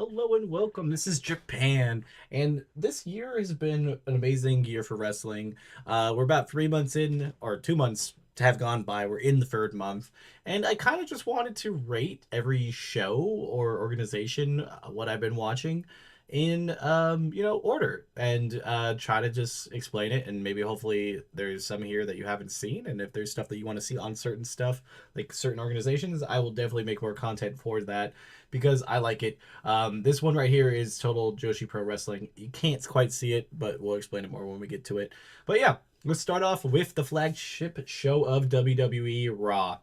Hello and welcome. This is Japan, and this year has been an amazing year for wrestling. We're about 3 months in, or 2 months to have gone by. We're in the third month, and I kind of just wanted to rate every show or organization what I've been watching in order, and try to just explain it. And maybe hopefully there's some here that you haven't seen, and if there's stuff that you want to see on certain stuff, like certain organizations, I will definitely make more content for that because I like it. This one right here is Total Joshi Pro Wrestling. You can't quite see it, but we'll explain it more when we get to it. But yeah, let's start off with the flagship show of WWE, Raw.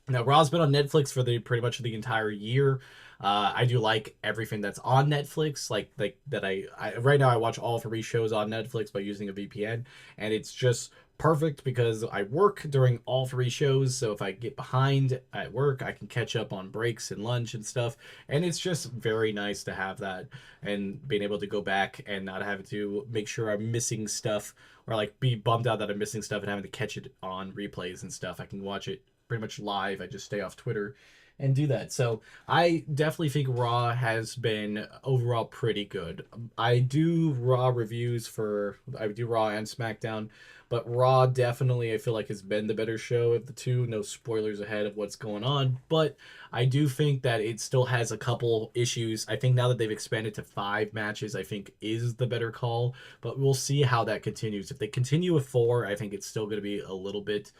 Now, Raw's been on Netflix for the pretty much the entire year. I do like everything that's on Netflix. Like that. I right now I watch all three shows on Netflix by using a VPN, and it's just perfect because I work during all three shows. So if I get behind at work, I can catch up on breaks and lunch and stuff. And it's just very nice to have that and being able to go back and not having to make sure I'm missing stuff or like be bummed out that I'm missing stuff and having to catch it on replays and stuff. I can watch it pretty much live. I just stay off Twitter and do that. So I definitely think Raw has been overall pretty good. I do Raw reviews for I do Raw and SmackDown, but Raw definitely I feel like has been the better show of the two. No spoilers ahead of what's going on, but I do think that it still has a couple issues. I think now that they've expanded to 5 matches, I think is the better call, but we'll see how that continues. If they continue with 4, I think it's still going to be a little bit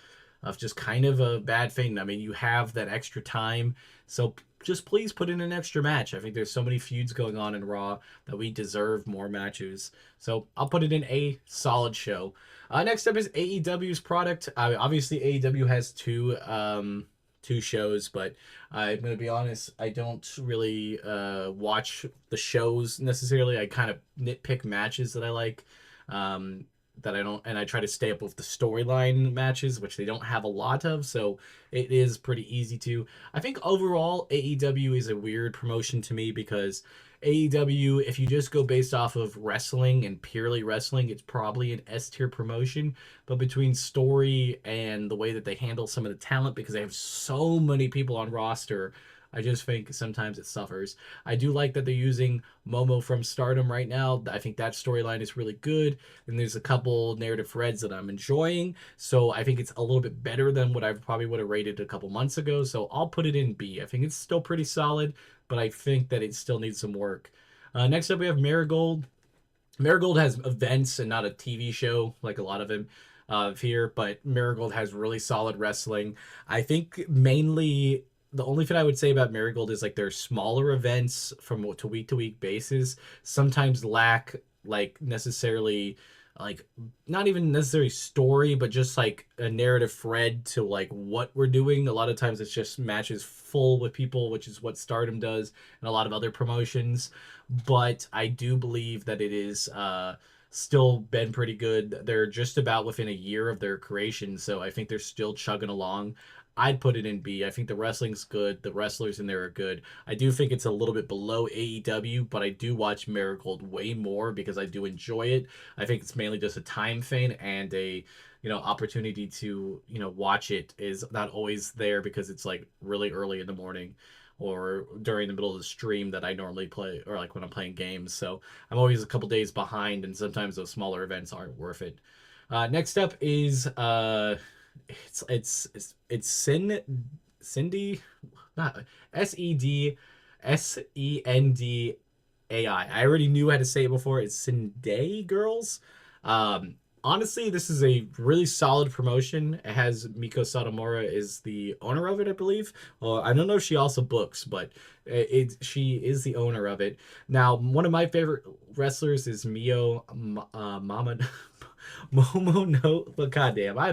of just kind of a bad thing. I mean, you have that extra time, so just please put in an extra match. I think there's so many feuds going on in Raw that we deserve more matches. So I'll put it in a solid show. Next up is AEW's product. Obviously, AEW has two shows, but I'm gonna be honest, I don't really watch the shows necessarily. I kind of nitpick matches that I like. Um, that I don't, and I try to stay up with the storyline matches, which they don't have a lot of, so it is pretty easy to. I think overall, AEW is a weird promotion to me because AEW, if you just go based off of wrestling and purely wrestling, it's probably an S tier promotion. But between story and the way that they handle some of the talent, because they have so many people on roster, I just think sometimes it suffers. I do like that they're using Momo from Stardom right now. I think that storyline is really good. And there's a couple narrative threads that I'm enjoying. So I think it's a little bit better than what I probably would have rated a couple months ago. So I'll put it in B. I think it's still pretty solid, but I think that it still needs some work. Next up, we have Marigold. Marigold has events and not a TV show like a lot of them here, but Marigold has really solid wrestling. I think mainly the only thing I would say about Marigold is like their smaller events from to week basis sometimes lack like necessarily like not even necessarily story but just like a narrative thread to like what we're doing. A lot of times it's just matches full with people, which is what Stardom does and a lot of other promotions. But I do believe that it is still been pretty good. They're just about within a year of their creation, so I think they're still chugging along. I'd put it in B. I think the wrestling's good. The wrestlers in there are good. I do think it's a little bit below AEW, but I do watch Marigold way more because I do enjoy it. I think it's mainly just a time thing and a opportunity to watch it is not always there because it's like really early in the morning or during the middle of the stream that I normally play or like when I'm playing games. So I'm always a couple days behind, and sometimes those smaller events aren't worth it. Next up is it's Cindy, not SEDSENDAI. I already knew how to say it before. It's Sendai Girls. Honestly, this is a really solid promotion. It has Miko Satomura is the owner of it, I believe. Well, I don't know if she also books, but she is the owner of it. Now, one of my favorite wrestlers is Mama Momo no, but goddamn, I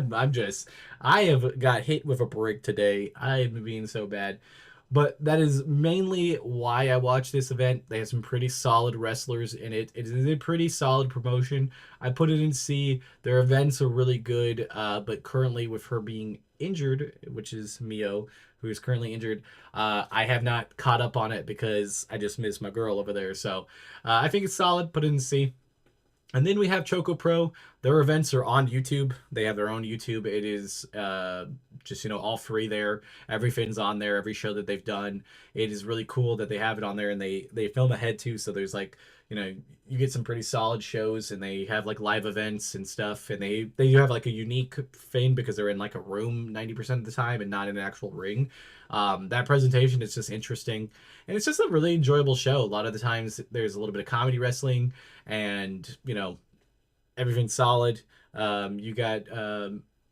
have got hit with a brick today. I am being so bad. But that is mainly why I watch this event. They have some pretty solid wrestlers in it. It is a pretty solid promotion. I put it in C. Their events are really good, but currently with her being injured, which is Mio, who is currently injured, I have not caught up on it because I just miss my girl over there. So I think it's solid. Put it in C. And then we have Choco Pro. Their events are on YouTube. They have their own YouTube. It is just all three there. Every Finn's on there. Every show that they've done. It is really cool that they have it on there, and they film ahead too. So there's like you get some pretty solid shows, and they have like live events and stuff. And they do have like a unique thing because they're in like a room 90% of the time and not in an actual ring. That presentation is just interesting, and it's just a really enjoyable show. A lot of the times there's a little bit of comedy wrestling, and everything's solid. You got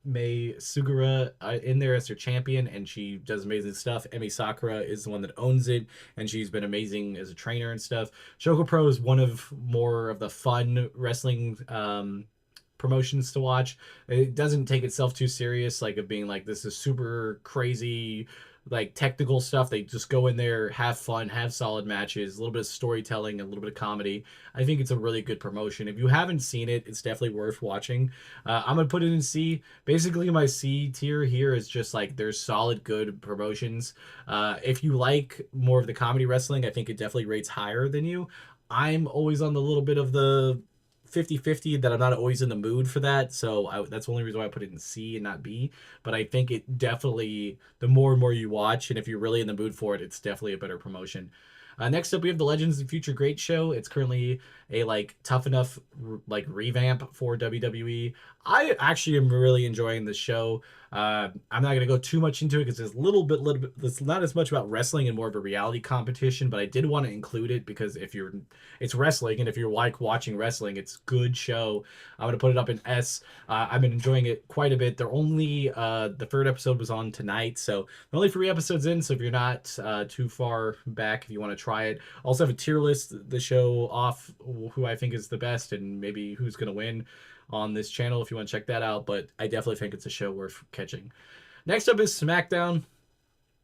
Mei Sugura in there as their champion, and she does amazing stuff. Emi Sakura is the one that owns it, and she's been amazing as a trainer and stuff. Shoko Pro is one of more of the fun wrestling promotions to watch. It doesn't take itself too serious, like of being like this is super crazy like technical stuff. They just go in there, have fun, have solid matches, a little bit of storytelling, a little bit of comedy. I think it's a really good promotion. If you haven't seen it, it's definitely worth watching. I'm gonna put it in C. Basically, my C tier here is just like there's solid, good promotions. If you like more of the comedy wrestling, I think it definitely rates higher than you. I'm always on the little bit of the 50-50 that I'm not always in the mood for that. So that's the only reason why I put it in C and not B. But I think it definitely, the more and more you watch, and if you're really in the mood for it, it's definitely a better promotion. Next up, we have the Legends of Future Great show. It's currently a like tough enough like revamp for WWE. I actually am really enjoying the show. I'm not gonna go too much into it because there's a little bit. It's not as much about wrestling and more of a reality competition. But I did want to include it because it's wrestling, and if you're like watching wrestling, it's good show. I'm gonna put it up in S. I've been enjoying it quite a bit. They're only the third episode was on tonight, so they're only 3 episodes in. So if you're not too far back, if you want to try it, also have a tier list the show off who I think is the best and maybe who's gonna win on this channel if you want to check that out. But I definitely think it's a show worth catching. Next up is SmackDown.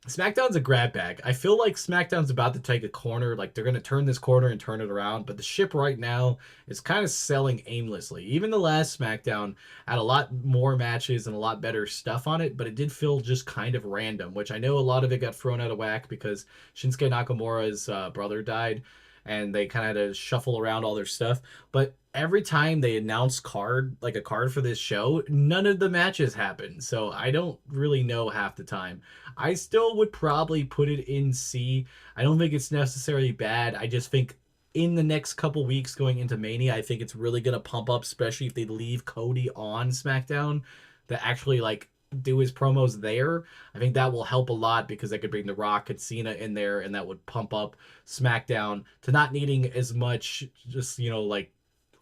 SmackDown's a grab bag. I feel like SmackDown's about to take a corner. Like they're going to turn this corner and turn it around. But the ship right now is kind of selling aimlessly. Even the last SmackDown had a lot more matches and a lot better stuff on it. But it did feel just kind of random, which I know a lot of it got thrown out of whack because Shinsuke Nakamura's brother died. And they kind of had to shuffle around all their stuff. But every time they announce a card for this show, none of the matches happen. So I don't really know half the time. I still would probably put it in C. I don't think it's necessarily bad. I just think in the next couple weeks going into Mania, I think it's really going to pump up, especially if they leave Cody on SmackDown to actually like do his promos there. I think that will help a lot because they could bring The Rock and Cena in there, and that would pump up SmackDown to not needing as much just, like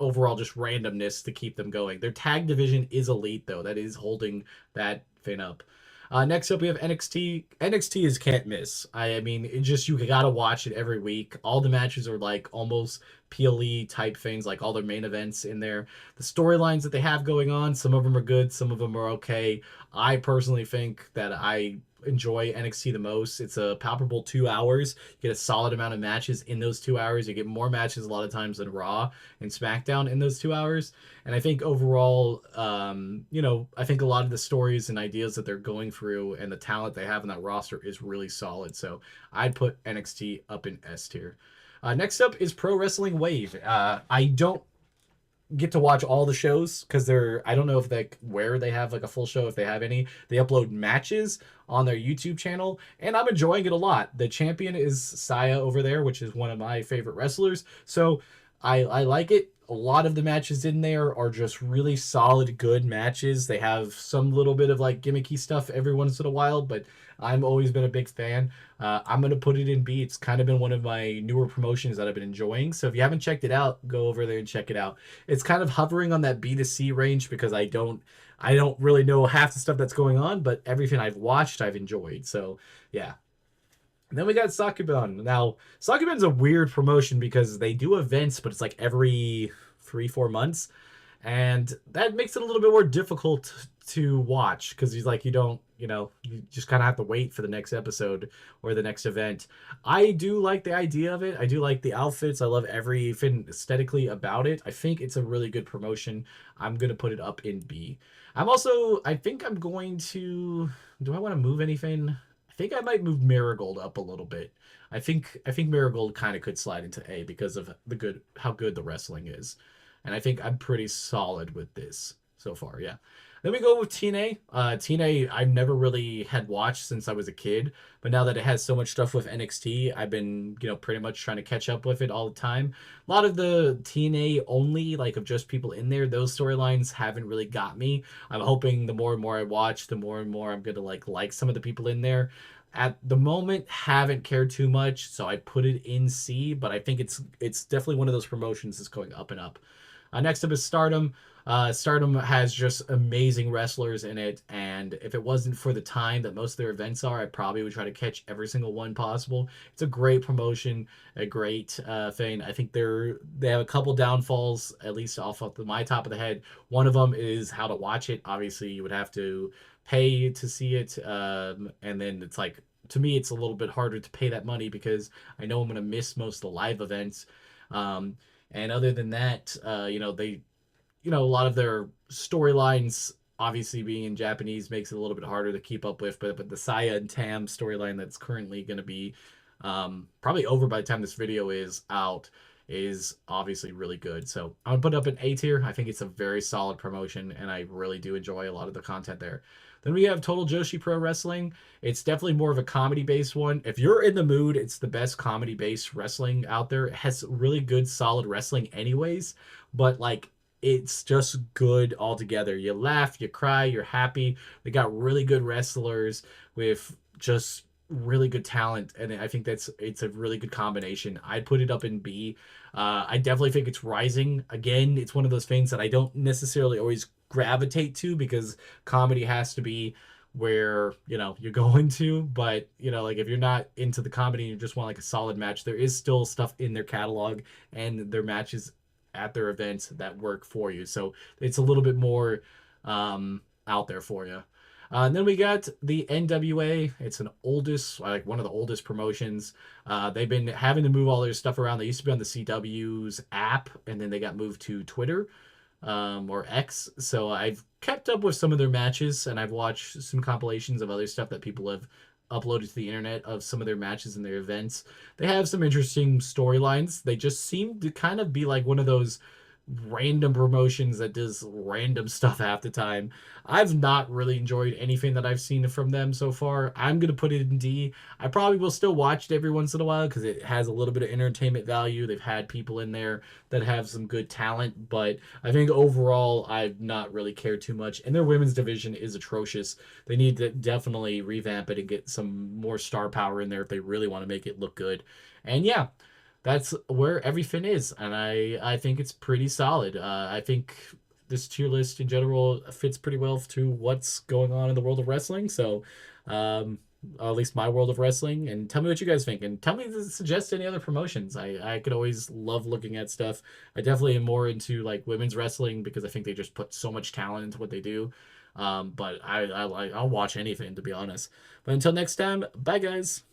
overall just randomness to keep them going. Their tag division is elite though. That is holding that thing up. Next up, we have NXT. NXT is can't miss. I mean, it just you gotta watch it every week. All the matches are like almost PLE type things, like all their main events in there. The storylines that they have going on, some of them are good, some of them are okay. I personally think that I enjoy NXT the most. It's a palpable 2 hours. You get a solid amount of matches in those 2 hours. You get more matches a lot of times than Raw and SmackDown in those 2 hours. And I think overall, I think a lot of the stories and ideas that they're going through and the talent they have in that roster is really solid. So I'd put NXT up in S tier. Next up is Pro Wrestling Wave. I don't get to watch all the shows because I don't know if where they have like a full show, if they have any. They upload matches on their YouTube channel, and I'm enjoying it a lot. The champion is Saya over there, which is one of my favorite wrestlers. So I like it. A lot of the matches in there are just really solid, good matches. They have some little bit of like gimmicky stuff every once in a while, but I've always been a big fan. I'm going to put it in B. It's kind of been one of my newer promotions that I've been enjoying. So if you haven't checked it out, go over there and check it out. It's kind of hovering on that B to C range because I don't really know half the stuff that's going on, but everything I've watched, I've enjoyed. So yeah. And then we got Sakuban. Now, Sakuban's a weird promotion because they do events, but it's like every 3-4 months. And that makes it a little bit more difficult to watch because he's like, you just kind of have to wait for the next episode or the next event. I do like the idea of it. I do like the outfits. I love everything aesthetically about it. I think it's a really good promotion. I'm going to put it up in B. I think I'm going to, do I want to move anything? I think I might move Marigold up a little bit. I think Marigold kind of could slide into A because of how good the wrestling is. and I think I'm pretty solid with this so far. Yeah. Then we go with TNA. TNA I've never really had watched since I was a kid, but now that it has so much stuff with NXT, I've been, pretty much trying to catch up with it all the time. A lot of the TNA only, like of just people in there, those storylines haven't really got me. I'm hoping the more and more I watch, the more and more I'm gonna like some of the people in there. At the moment, haven't cared too much, so I put it in C, but I think it's definitely one of those promotions that's going up and up. Next up is Stardom. Stardom has just amazing wrestlers in it, and if it wasn't for the time that most of their events are, I probably would try to catch every single one possible. It's a great promotion, a great thing. I think they have a couple downfalls, at least off of my top of the head. One of them is how to watch it. Obviously, you would have to pay to see it, and then it's like, to me, it's a little bit harder to pay that money because I know I'm going to miss most of the live events. Um, and other than that, a lot of their storylines, obviously being in Japanese, makes it a little bit harder to keep up with. But the Saya and Tam storyline that's currently going to be probably over by the time this video is out is obviously really good. So I would put it up in A tier. I think it's a very solid promotion, and I really do enjoy a lot of the content there. Then we have Total Joshi Pro Wrestling. It's definitely more of a comedy based one. If you're in the mood, it's the best comedy based wrestling out there. It has really good, solid wrestling, anyways. But like, it's just good altogether. You laugh, you cry, you're happy. They got really good wrestlers with just really good talent, and I think it's a really good combination. I'd put it up in B. I definitely think it's rising. Again, it's one of those things that I don't necessarily always gravitate to because comedy has to be where you're going to, but like if you're not into the comedy and you just want like a solid match, there is still stuff in their catalog and their matches at their events that work for you. So it's a little bit more out there for you. And then we got the NWA. It's like one of the oldest promotions. They've been having to move all their stuff around. They used to be on the CW's app, and then they got moved to Twitter, or X. So I've kept up with some of their matches, and I've watched some compilations of other stuff that people have uploaded to the internet of some of their matches and their events. They have some interesting storylines. They just seem to kind of be like one of those random promotions that does random stuff half the time. I've not really enjoyed anything that I've seen from them so far. I'm going to put it in D. I probably will still watch it every once in a while because it has a little bit of entertainment value. They've had people in there that have some good talent, but I think overall I've not really cared too much. And their women's division is atrocious. They need to definitely revamp it and get some more star power in there if they really want to make it look good. And yeah, that's where everything is, and I think it's pretty solid. I think this tier list in general fits pretty well to what's going on in the world of wrestling. So, um, at least my world of wrestling. And tell me what you guys think, and tell me to suggest any other promotions. I could always love looking at stuff. I definitely am more into like women's wrestling because I think they just put so much talent into what they do. But I'll watch anything, to be honest. But until next time, bye guys.